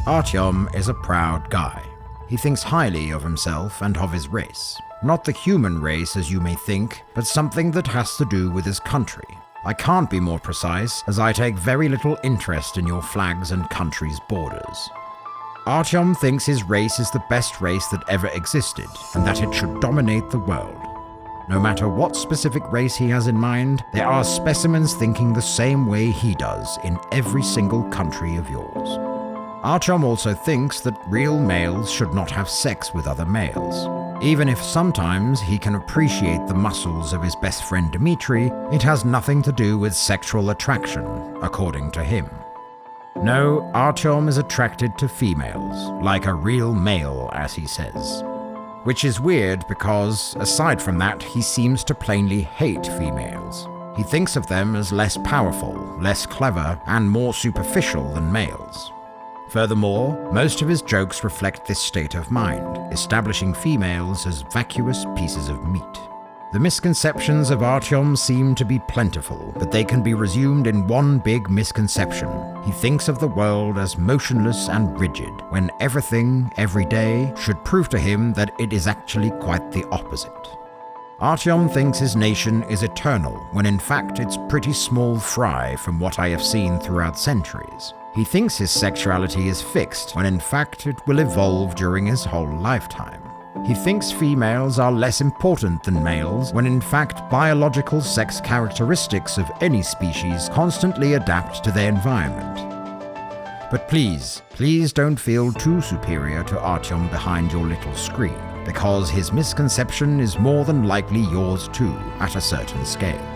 Artyom is a proud guy. He thinks highly of himself and of his race. Not the human race as you may think, but something that has to do with his country. I can't be more precise, as I take very little interest in your flags and country's borders. Artyom thinks his race is the best race that ever existed, and that it should dominate the world. No matter what specific race he has in mind, there are specimens thinking the same way he does in every single country of yours. Artyom also thinks that real males should not have sex with other males. Even if sometimes he can appreciate the muscles of his best friend Dmitri, it has nothing to do with sexual attraction, according to him. No, Artyom is attracted to females, like a real male, as he says. Which is weird because, aside from that, he seems to plainly hate females. He thinks of them as less powerful, less clever, and more superficial than males. Furthermore, most of his jokes reflect this state of mind, establishing females as vacuous pieces of meat. The misconceptions of Artyom seem to be plentiful, but they can be resumed in one big misconception. He thinks of the world as motionless and rigid, when everything, every day, should prove to him that it is actually quite the opposite. Artyom thinks his nation is eternal, when in fact it's pretty small fry from what I have seen throughout centuries. He thinks his sexuality is fixed, when in fact it will evolve during his whole lifetime. He thinks females are less important than males, when in fact biological sex characteristics of any species constantly adapt to their environment. But please don't feel too superior to Artyom behind your little screen, because his misconception is more than likely yours too, at a certain scale.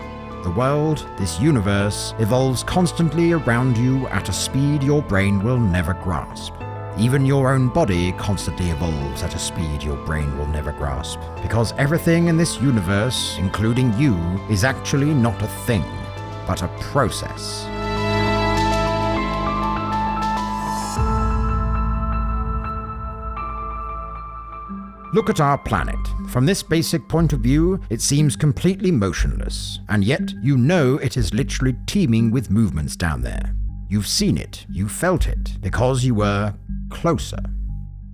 The world, this universe, evolves constantly around you at a speed your brain will never grasp. Even your own body constantly evolves at a speed your brain will never grasp, because everything in this universe, including you, is actually not a thing, but a process. Look at our planet. From this basic point of view, it seems completely motionless, and yet you know it is literally teeming with movements down there. You've seen it, you felt it, because you were closer.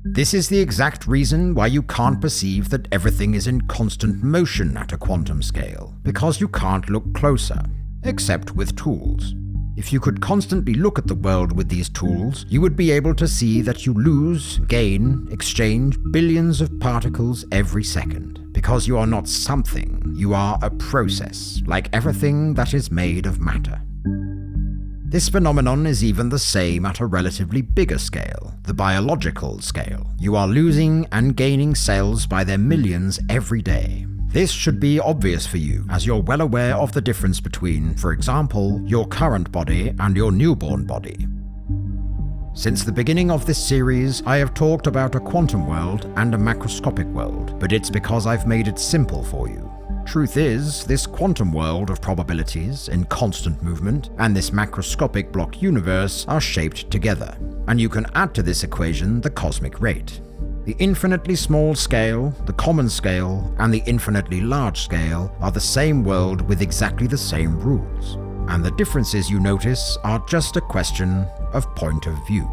This is the exact reason why you can't perceive that everything is in constant motion at a quantum scale, because you can't look closer, except with tools. If you could constantly look at the world with these tools, you would be able to see that you lose, gain, exchange billions of particles every second. Because you are not something, you are a process, like everything that is made of matter. This phenomenon is even the same at a relatively bigger scale, the biological scale. You are losing and gaining cells by their millions every day. This should be obvious for you, as you're well aware of the difference between, for example, your current body and your newborn body. Since the beginning of this series, I have talked about a quantum world and a macroscopic world, but it's because I've made it simple for you. Truth is, this quantum world of probabilities in constant movement and this macroscopic block universe are shaped together, and you can add to this equation the cosmic rate. The infinitely small scale, the common scale, and the infinitely large scale are the same world with exactly the same rules, and the differences you notice are just a question of point of view.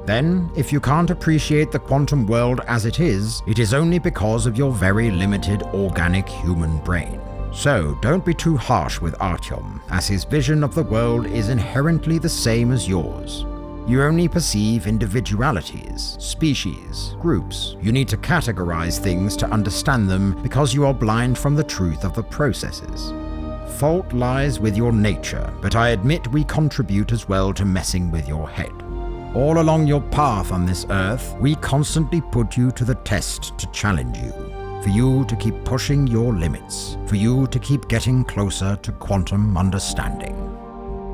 Then, if you can't appreciate the quantum world as it is only because of your very limited organic human brain. So don't be too harsh with Artyom, as his vision of the world is inherently the same as yours. You only perceive individualities, species, groups. You need to categorize things to understand them because you are blind from the truth of the processes. Fault lies with your nature, but I admit we contribute as well to messing with your head. All along your path on this earth, we constantly put you to the test to challenge you, for you to keep pushing your limits, for you to keep getting closer to quantum understanding.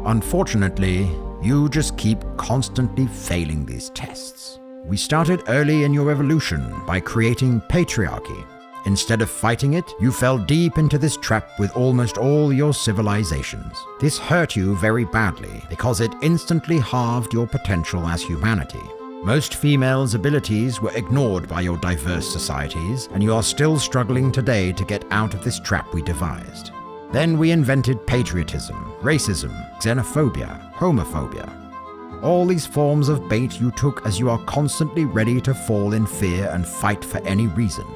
Unfortunately, you just keep constantly failing these tests. We started early in your evolution by creating patriarchy. Instead of fighting it, you fell deep into this trap with almost all your civilizations. This hurt you very badly because it instantly halved your potential as humanity. Most females' abilities were ignored by your diverse societies, and you are still struggling today to get out of this trap we devised. Then we invented patriotism, racism, xenophobia, homophobia. All these forms of bait you took as you are constantly ready to fall in fear and fight for any reason.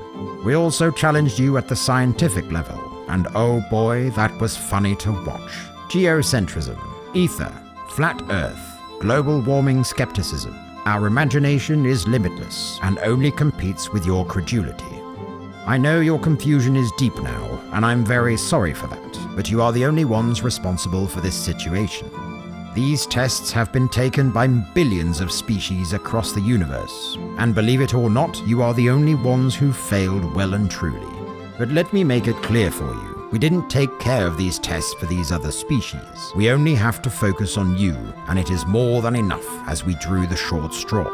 We also challenged you at the scientific level, and oh boy, that was funny to watch. Geocentrism, ether, flat earth, global warming skepticism. Our imagination is limitless and only competes with your credulity. I know your confusion is deep now, and I'm very sorry for that, but you are the only ones responsible for this situation. These tests have been taken by billions of species across the universe, and believe it or not, you are the only ones who failed well and truly. But let me make it clear for you, we didn't take care of these tests for these other species. We only have to focus on you, and it is more than enough as we drew the short straw.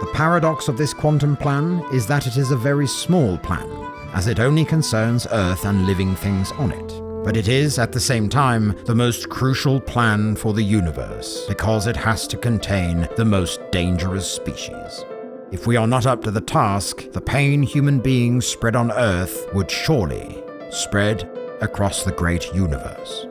The paradox of this quantum plan is that it is a very small plan, as it only concerns Earth and living things on it. But it is, at the same time, the most crucial plan for the universe, because it has to contain the most dangerous species. If we are not up to the task, the pain human beings spread on Earth would surely spread across the great universe.